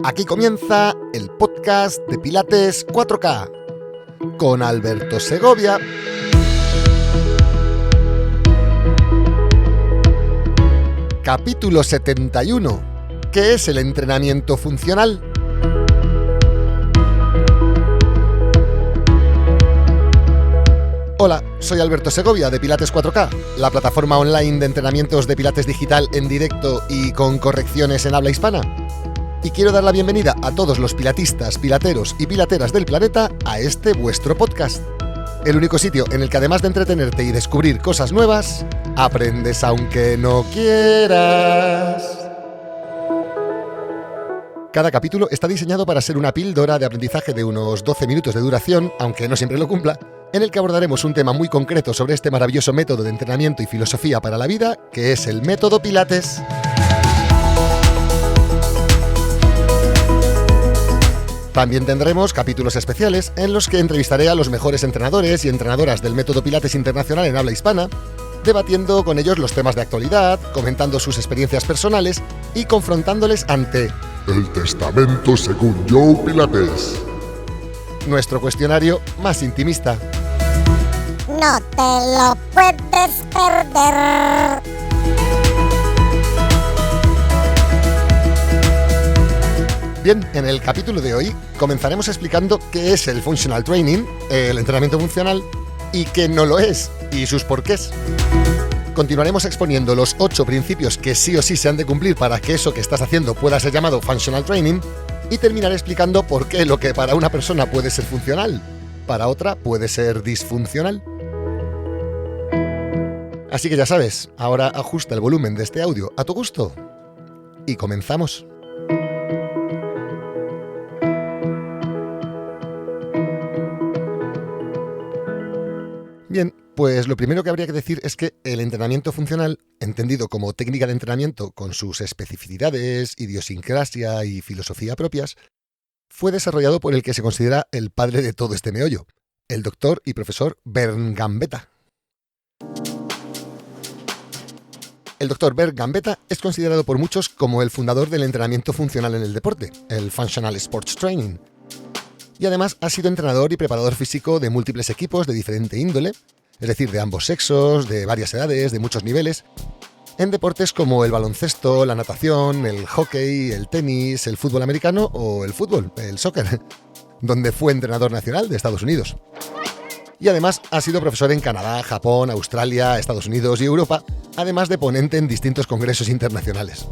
Aquí comienza el podcast de Pilates 4K con Alberto Segovia. Capítulo 71. ¿Qué es el entrenamiento funcional? Hola, soy Alberto Segovia de Pilates 4K, la plataforma online de entrenamientos de Pilates digital en directo y con correcciones en habla hispana. Y quiero dar la bienvenida a todos los pilatistas, pilateros y pilateras del planeta a este vuestro podcast. El único sitio en el que además de entretenerte y descubrir cosas nuevas, aprendes aunque no quieras. Cada capítulo está diseñado para ser una píldora de aprendizaje de unos 12 minutos de duración, aunque no siempre lo cumpla, en el que abordaremos un tema muy concreto sobre este maravilloso método de entrenamiento y filosofía para la vida, que es el método Pilates. También tendremos capítulos especiales en los que entrevistaré a los mejores entrenadores y entrenadoras del método Pilates internacional en habla hispana, debatiendo con ellos los temas de actualidad, comentando sus experiencias personales y confrontándoles ante el testamento según Joe Pilates, nuestro cuestionario más intimista. No te lo puedes perder. Bien, en el capítulo de hoy comenzaremos explicando qué es el Functional Training, el entrenamiento funcional, y qué no lo es, y sus porqués. Continuaremos exponiendo los 8 principios que sí o sí se han de cumplir para que eso que estás haciendo pueda ser llamado Functional Training, y terminaré explicando por qué lo que para una persona puede ser funcional, para otra puede ser disfuncional. Así que ya sabes, ahora ajusta el volumen de este audio a tu gusto, y comenzamos. Bien, pues lo primero que habría que decir es que el entrenamiento funcional, entendido como técnica de entrenamiento con sus especificidades, idiosincrasia y filosofía propias, fue desarrollado por el que se considera el padre de todo este meollo, el doctor y profesor Bernd Gambetta. El doctor Bernd Gambetta es considerado por muchos como el fundador del entrenamiento funcional en el deporte, el Functional Sports Training. Y además ha sido entrenador y preparador físico de múltiples equipos de diferente índole, es decir, de ambos sexos, de varias edades, de muchos niveles, en deportes como el baloncesto, la natación, el hockey, el tenis, el fútbol americano o el fútbol, el soccer, donde fue entrenador nacional de Estados Unidos. Y además ha sido profesor en Canadá, Japón, Australia, Estados Unidos y Europa, además de ponente en distintos congresos internacionales.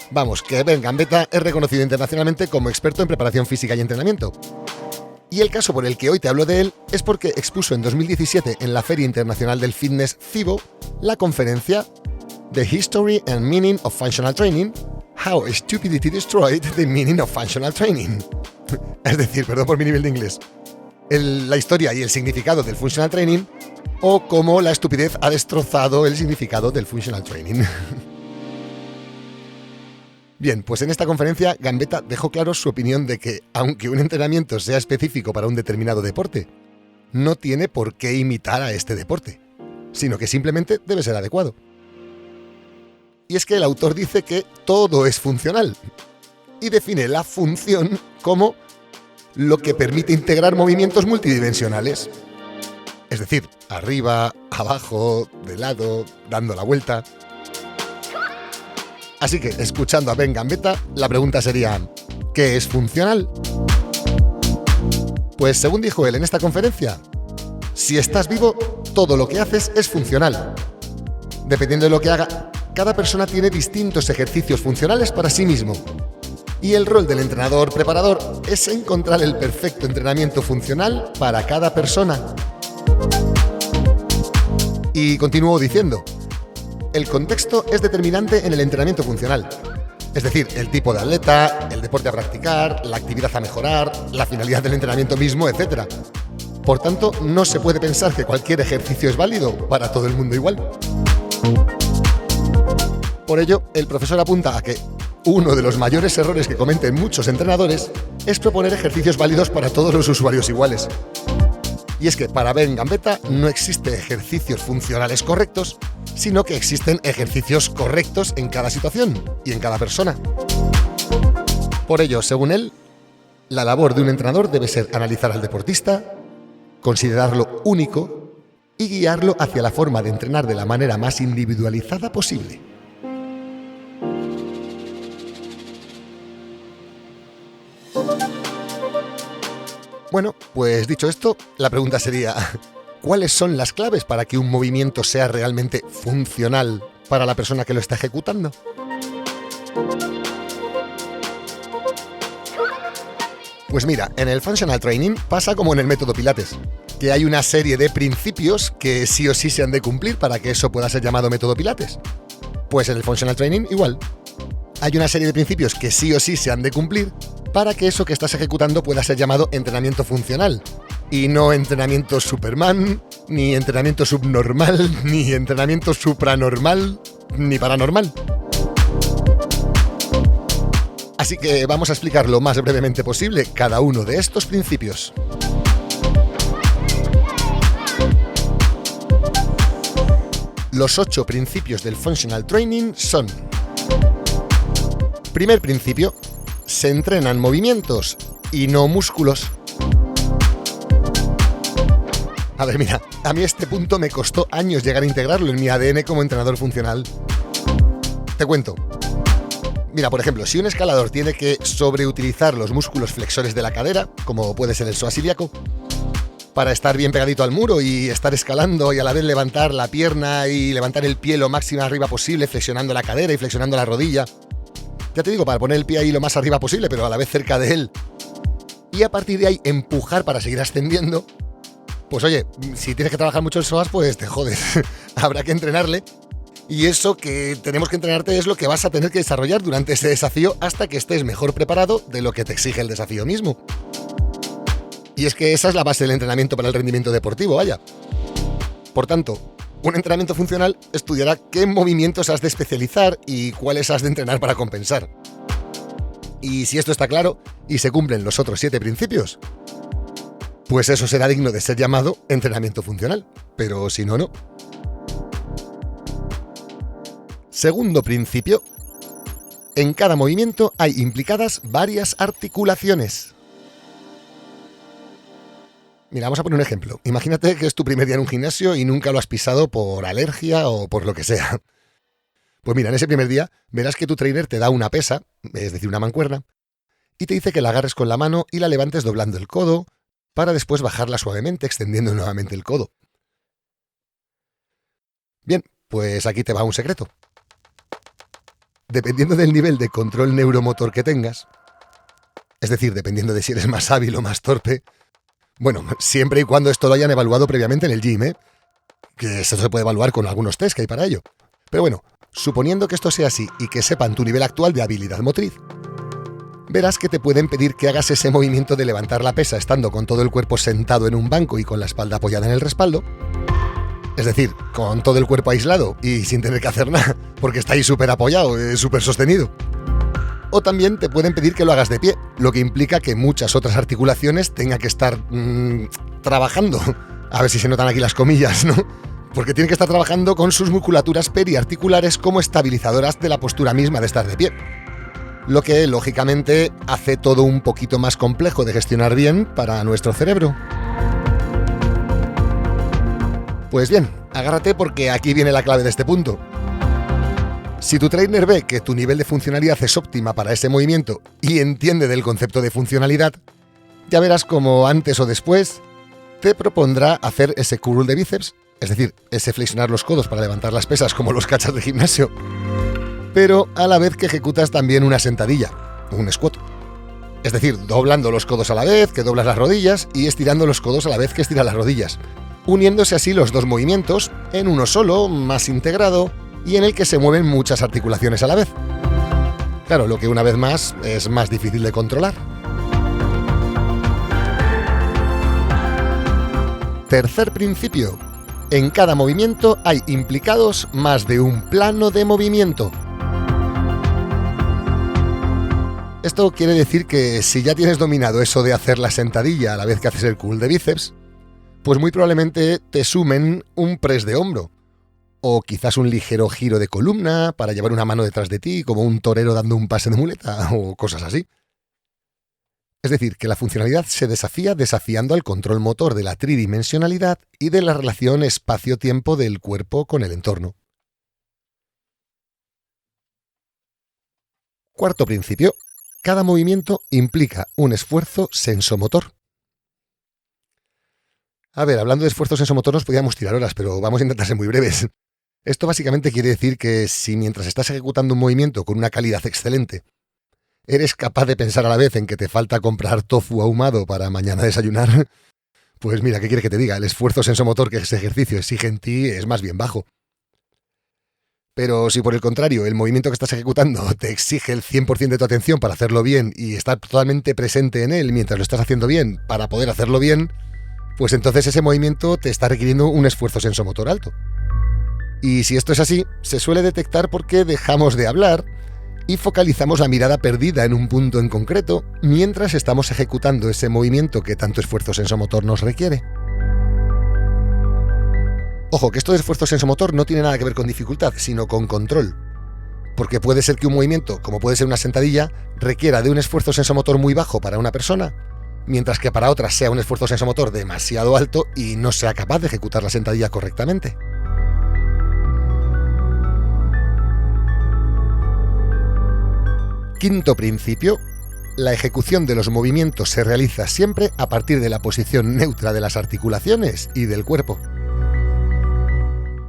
Vamos, que Bernd Gambetta es reconocido internacionalmente como experto en preparación física y entrenamiento. Y el caso por el que hoy te hablo de él es porque expuso en 2017 en la Feria Internacional del Fitness FIBO la conferencia The History and Meaning of Functional Training, How Stupidity Destroyed the Meaning of Functional Training. Es decir, perdón por mi nivel de inglés. La historia y el significado del Functional Training, o cómo la estupidez ha destrozado el significado del Functional Training. Bien, pues en esta conferencia Gambetta dejó claro su opinión de que, aunque un entrenamiento sea específico para un determinado deporte, no tiene por qué imitar a este deporte, sino que simplemente debe ser adecuado. Y es que el autor dice que todo es funcional, y define la función como lo que permite integrar movimientos multidimensionales. Es decir, arriba, abajo, de lado, dando la vuelta. Así que, escuchando a Bernd Gambetta, la pregunta sería, ¿qué es funcional? Pues según dijo él en esta conferencia, si estás vivo, todo lo que haces es funcional. Dependiendo de lo que haga, cada persona tiene distintos ejercicios funcionales para sí mismo. Y el rol del entrenador preparador es encontrar el perfecto entrenamiento funcional para cada persona. Y continuó diciendo, el contexto es determinante en el entrenamiento funcional. Es decir, el tipo de atleta, el deporte a practicar, la actividad a mejorar, la finalidad del entrenamiento mismo, etc. Por tanto, no se puede pensar que cualquier ejercicio es válido para todo el mundo igual. Por ello, el profesor apunta a que uno de los mayores errores que cometen muchos entrenadores es proponer ejercicios válidos para todos los usuarios iguales. Y es que para Bernd Gambetta no existen ejercicios funcionales correctos, sino que existen ejercicios correctos en cada situación y en cada persona. Por ello, según él, la labor de un entrenador debe ser analizar al deportista, considerarlo único y guiarlo hacia la forma de entrenar de la manera más individualizada posible. Bueno, pues dicho esto, la pregunta sería, ¿cuáles son las claves para que un movimiento sea realmente funcional para la persona que lo está ejecutando? Pues mira, en el Functional Training pasa como en el método Pilates, que hay una serie de principios que sí o sí se han de cumplir para que eso pueda ser llamado método Pilates. Pues en el Functional Training igual. Hay una serie de principios que sí o sí se han de cumplir para que eso que estás ejecutando pueda ser llamado entrenamiento funcional. Y no entrenamiento Superman, ni entrenamiento subnormal, ni entrenamiento supranormal, ni paranormal. Así que vamos a explicar lo más brevemente posible cada uno de estos principios. Los 8 principios del Functional Training son: primer principio, se entrenan movimientos y no músculos. A ver, mira, a mí este punto me costó años llegar a integrarlo en mi ADN como entrenador funcional. Te cuento. Mira, por ejemplo, si un escalador tiene que sobreutilizar los músculos flexores de la cadera, como puede ser el psoas ilíaco, para estar bien pegadito al muro y estar escalando y a la vez levantar la pierna y levantar el pie lo máximo arriba posible, flexionando la cadera y flexionando la rodilla. Ya te digo, para poner el pie ahí lo más arriba posible, pero a la vez cerca de él. Y a partir de ahí empujar para seguir ascendiendo. Pues oye, si tienes que trabajar mucho el psoas, pues te jodes. Habrá que entrenarle. Y eso que tenemos que entrenarte es lo que vas a tener que desarrollar durante ese desafío hasta que estés mejor preparado de lo que te exige el desafío mismo. Y es que esa es la base del entrenamiento para el rendimiento deportivo, vaya. Por tanto, un entrenamiento funcional estudiará qué movimientos has de especializar y cuáles has de entrenar para compensar. Y si esto está claro y se cumplen los otros 7 principios, pues eso será digno de ser llamado entrenamiento funcional. Pero si no, no. Segundo principio. En cada movimiento hay implicadas varias articulaciones. Mira, vamos a poner un ejemplo. Imagínate que es tu primer día en un gimnasio y nunca lo has pisado por alergia o por lo que sea. Pues mira, en ese primer día verás que tu trainer te da una pesa, es decir, una mancuerna, y te dice que la agarres con la mano y la levantes doblando el codo para después bajarla suavemente, extendiendo nuevamente el codo. Bien, pues aquí te va un secreto. Dependiendo del nivel de control neuromotor que tengas, es decir, dependiendo de si eres más hábil o más torpe, bueno, siempre y cuando esto lo hayan evaluado previamente en el gym, que eso se puede evaluar con algunos test que hay para ello. Pero bueno, suponiendo que esto sea así y que sepan tu nivel actual de habilidad motriz, verás que te pueden pedir que hagas ese movimiento de levantar la pesa estando con todo el cuerpo sentado en un banco y con la espalda apoyada en el respaldo. Es decir, con todo el cuerpo aislado y sin tener que hacer nada, porque está ahí súper apoyado, súper sostenido. O también te pueden pedir que lo hagas de pie, lo que implica que muchas otras articulaciones tengan que estar trabajando. A ver si se notan aquí las comillas, ¿no? Porque tienen que estar trabajando con sus musculaturas periarticulares como estabilizadoras de la postura misma de estar de pie. Lo que, lógicamente, hace todo un poquito más complejo de gestionar bien para nuestro cerebro. Pues bien, agárrate porque aquí viene la clave de este punto. Si tu trainer ve que tu nivel de funcionalidad es óptima para ese movimiento y entiende del concepto de funcionalidad, ya verás como antes o después te propondrá hacer ese curl de bíceps, es decir, ese flexionar los codos para levantar las pesas como los cachas de gimnasio, pero a la vez que ejecutas también una sentadilla, un squat. Es decir, doblando los codos a la vez que doblas las rodillas y estirando los codos a la vez que estiras las rodillas, uniéndose así los dos movimientos en uno solo, más integrado, y en el que se mueven muchas articulaciones a la vez. Claro, lo que una vez más es más difícil de controlar. Tercer principio. En cada movimiento hay implicados más de un plano de movimiento. Esto quiere decir que si ya tienes dominado eso de hacer la sentadilla a la vez que haces el curl de bíceps, pues muy probablemente te sumen un press de hombro, o quizás un ligero giro de columna para llevar una mano detrás de ti como un torero dando un pase de muleta o cosas así. Es decir, que la funcionalidad se desafía desafiando al control motor de la tridimensionalidad y de la relación espacio-tiempo del cuerpo con el entorno. Cuarto principio. Cada movimiento implica un esfuerzo sensomotor. A ver, hablando de esfuerzo sensomotor nos podríamos tirar horas, pero vamos a intentar ser muy breves. Esto básicamente quiere decir que si mientras estás ejecutando un movimiento con una calidad excelente, eres capaz de pensar a la vez en que te falta comprar tofu ahumado para mañana desayunar, pues mira, ¿qué quieres que te diga? El esfuerzo sensomotor que ese ejercicio exige en ti es más bien bajo. Pero si por el contrario el movimiento que estás ejecutando te exige el 100% de tu atención para hacerlo bien y estar totalmente presente en él mientras lo estás haciendo bien para poder hacerlo bien, pues entonces ese movimiento te está requiriendo un esfuerzo sensomotor alto. Y si esto es así, se suele detectar porque dejamos de hablar y focalizamos la mirada perdida en un punto en concreto mientras estamos ejecutando ese movimiento que tanto esfuerzo sensomotor nos requiere. Ojo, que esto de esfuerzo sensomotor no tiene nada que ver con dificultad, sino con control. Porque puede ser que un movimiento, como puede ser una sentadilla, requiera de un esfuerzo sensomotor muy bajo para una persona, mientras que para otra sea un esfuerzo sensomotor demasiado alto y no sea capaz de ejecutar la sentadilla correctamente. Quinto principio. La ejecución de los movimientos se realiza siempre a partir de la posición neutra de las articulaciones y del cuerpo.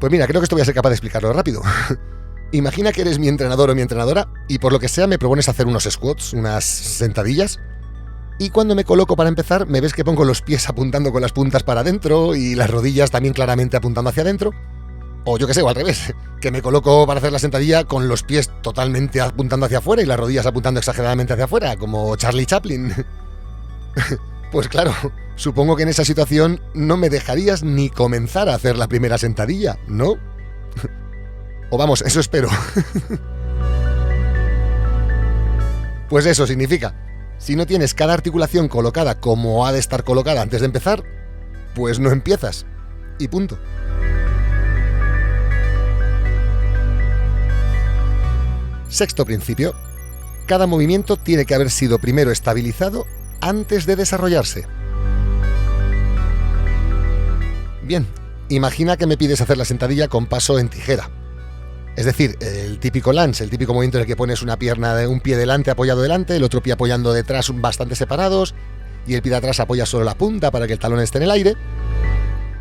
Pues mira, creo que esto voy a ser capaz de explicarlo rápido. Imagina que eres mi entrenador o mi entrenadora y por lo que sea me propones hacer unos squats, unas sentadillas, y cuando me coloco para empezar me ves que pongo los pies apuntando con las puntas para adentro y las rodillas también claramente apuntando hacia adentro. O yo que sé, o al revés, que me coloco para hacer la sentadilla con los pies totalmente apuntando hacia afuera y las rodillas apuntando exageradamente hacia afuera, como Charlie Chaplin. Pues claro, supongo que en esa situación no me dejarías ni comenzar a hacer la primera sentadilla, ¿no? O vamos, eso espero. Pues eso significa, si no tienes cada articulación colocada como ha de estar colocada antes de empezar, pues no empiezas. Y punto. Sexto principio. Cada movimiento tiene que haber sido primero estabilizado antes de desarrollarse. Bien, imagina que me pides hacer la sentadilla con paso en tijera. Es decir, el típico lunge, el típico movimiento en el que pones una pierna de un pie delante apoyado delante, el otro pie apoyando detrás bastante separados, y el pie de atrás apoya solo la punta para que el talón esté en el aire.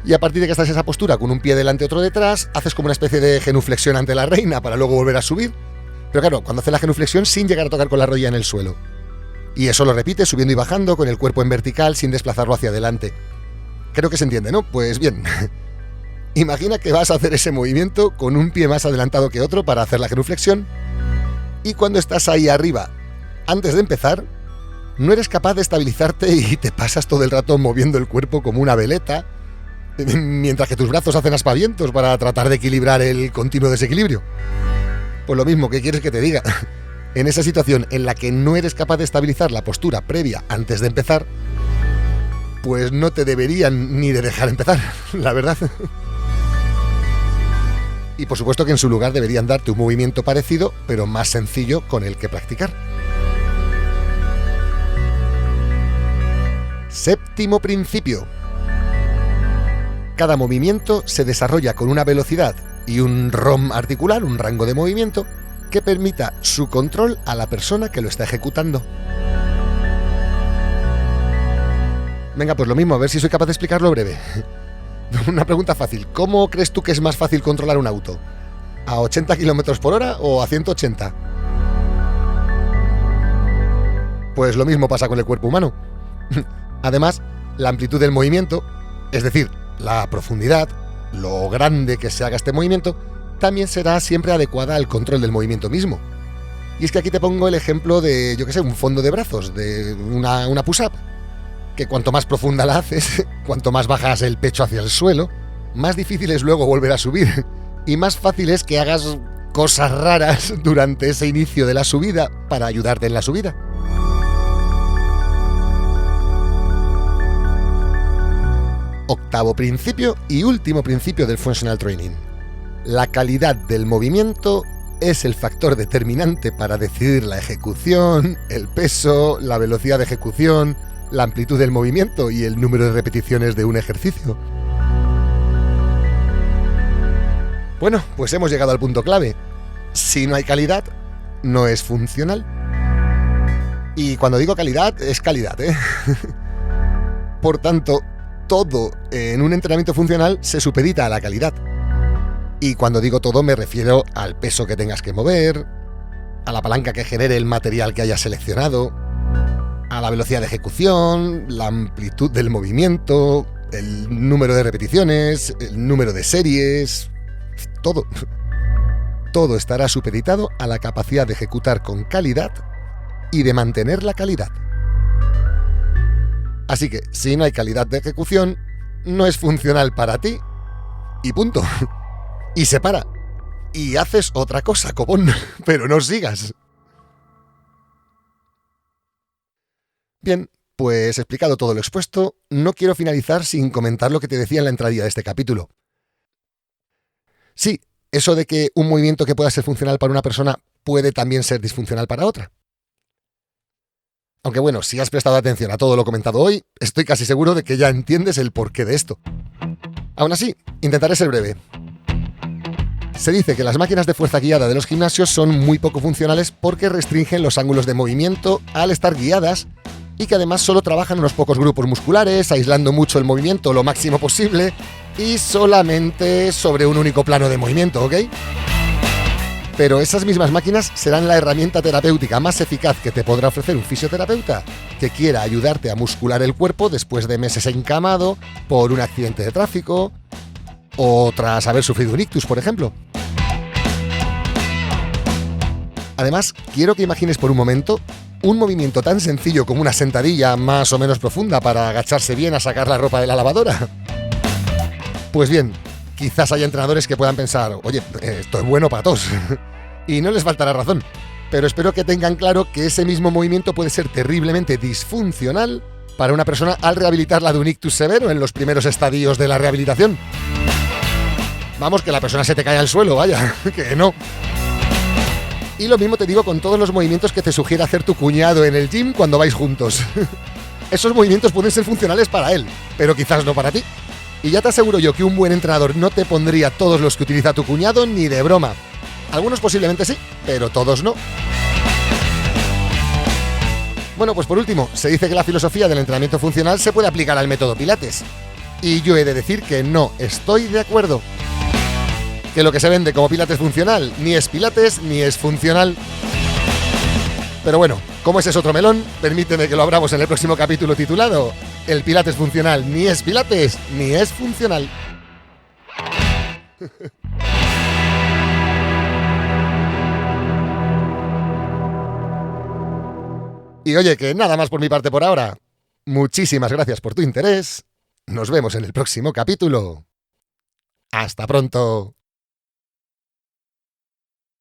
Y a partir de que estás en esa postura con un pie delante y otro detrás, haces como una especie de genuflexión ante la reina para luego volver a subir. Pero claro, cuando haces la genuflexión sin llegar a tocar con la rodilla en el suelo. Y eso lo repites subiendo y bajando con el cuerpo en vertical sin desplazarlo hacia adelante. Creo que se entiende, ¿no? Pues bien. Imagina que vas a hacer ese movimiento con un pie más adelantado que otro para hacer la genuflexión. Y cuando estás ahí arriba, antes de empezar, no eres capaz de estabilizarte y te pasas todo el rato moviendo el cuerpo como una veleta, mientras que tus brazos hacen aspavientos para tratar de equilibrar el continuo desequilibrio. Pues lo mismo, ¿qué quieres que te diga? En esa situación en la que no eres capaz de estabilizar la postura previa antes de empezar, pues no te deberían ni de dejar empezar, la verdad. Y por supuesto que en su lugar deberían darte un movimiento parecido, pero más sencillo con el que practicar. Séptimo principio. Cada movimiento se desarrolla con una velocidad y un ROM articular, un rango de movimiento, que permita su control a la persona que lo está ejecutando. Venga, pues lo mismo, a ver si soy capaz de explicarlo breve. Una pregunta fácil. ¿Cómo crees tú que es más fácil controlar un auto? ¿A 80 km por hora o a 180? Pues lo mismo pasa con el cuerpo humano. Además, la amplitud del movimiento, es decir, la profundidad, lo grande que se haga este movimiento, también será siempre adecuada al control del movimiento mismo. Y es que aquí te pongo el ejemplo de, yo qué sé, un fondo de brazos, de una push-up, que cuanto más profunda la haces, cuanto más bajas el pecho hacia el suelo, más difícil es luego volver a subir, y más fácil es que hagas cosas raras durante ese inicio de la subida para ayudarte en la subida. Octavo principio y último principio del Functional Training. La calidad del movimiento es el factor determinante para decidir la ejecución, el peso, la velocidad de ejecución, la amplitud del movimiento y el número de repeticiones de un ejercicio. Bueno, pues hemos llegado al punto clave. Si no hay calidad, no es funcional. Y cuando digo calidad, es calidad, ¿eh? Por tanto, todo en un entrenamiento funcional se supedita a la calidad. Y cuando digo todo me refiero al peso que tengas que mover, a la palanca que genere el material que hayas seleccionado, a la velocidad de ejecución, la amplitud del movimiento, el número de repeticiones, el número de series, todo. Todo estará supeditado a la capacidad de ejecutar con calidad y de mantener la calidad. Así que, si no hay calidad de ejecución, no es funcional para ti y punto. Y se para. Y haces otra cosa, copón, pero no sigas. Bien, pues explicado todo lo expuesto, no quiero finalizar sin comentar lo que te decía en la entradilla de este capítulo. Sí, eso de que un movimiento que pueda ser funcional para una persona puede también ser disfuncional para otra. Aunque bueno, si has prestado atención a todo lo comentado hoy, estoy casi seguro de que ya entiendes el porqué de esto. Aún así, intentaré ser breve. Se dice que las máquinas de fuerza guiada de los gimnasios son muy poco funcionales porque restringen los ángulos de movimiento al estar guiadas y que además solo trabajan unos pocos grupos musculares, aislando mucho el movimiento lo máximo posible y solamente sobre un único plano de movimiento, ¿ok? Pero esas mismas máquinas serán la herramienta terapéutica más eficaz que te podrá ofrecer un fisioterapeuta que quiera ayudarte a muscular el cuerpo después de meses encamado por un accidente de tráfico o tras haber sufrido un ictus, por ejemplo. Además, quiero que imagines por un momento un movimiento tan sencillo como una sentadilla más o menos profunda para agacharse bien a sacar la ropa de la lavadora. Pues bien, quizás haya entrenadores que puedan pensar, oye, esto es bueno para todos. Y no les faltará razón. Pero espero que tengan claro que ese mismo movimiento puede ser terriblemente disfuncional para una persona al rehabilitarla de un ictus severo en los primeros estadios de la rehabilitación. Vamos, que la persona se te cae al suelo, vaya, que no. Y lo mismo te digo con todos los movimientos que te sugiere hacer tu cuñado en el gym cuando vais juntos. Esos movimientos pueden ser funcionales para él, pero quizás no para ti. Y ya te aseguro yo que un buen entrenador no te pondría todos los que utiliza tu cuñado ni de broma. Algunos posiblemente sí, pero todos no. Bueno, pues por último, se dice que la filosofía del entrenamiento funcional se puede aplicar al método Pilates. Y yo he de decir que no estoy de acuerdo. Que lo que se vende como Pilates funcional ni es Pilates ni es funcional. Pero bueno, como ese es otro melón, permíteme que lo abramos en el próximo capítulo titulado El Pilates funcional ni es Pilates ni es funcional. Y oye, que nada más por mi parte por ahora. Muchísimas gracias por tu interés. Nos vemos en el próximo capítulo. ¡Hasta pronto!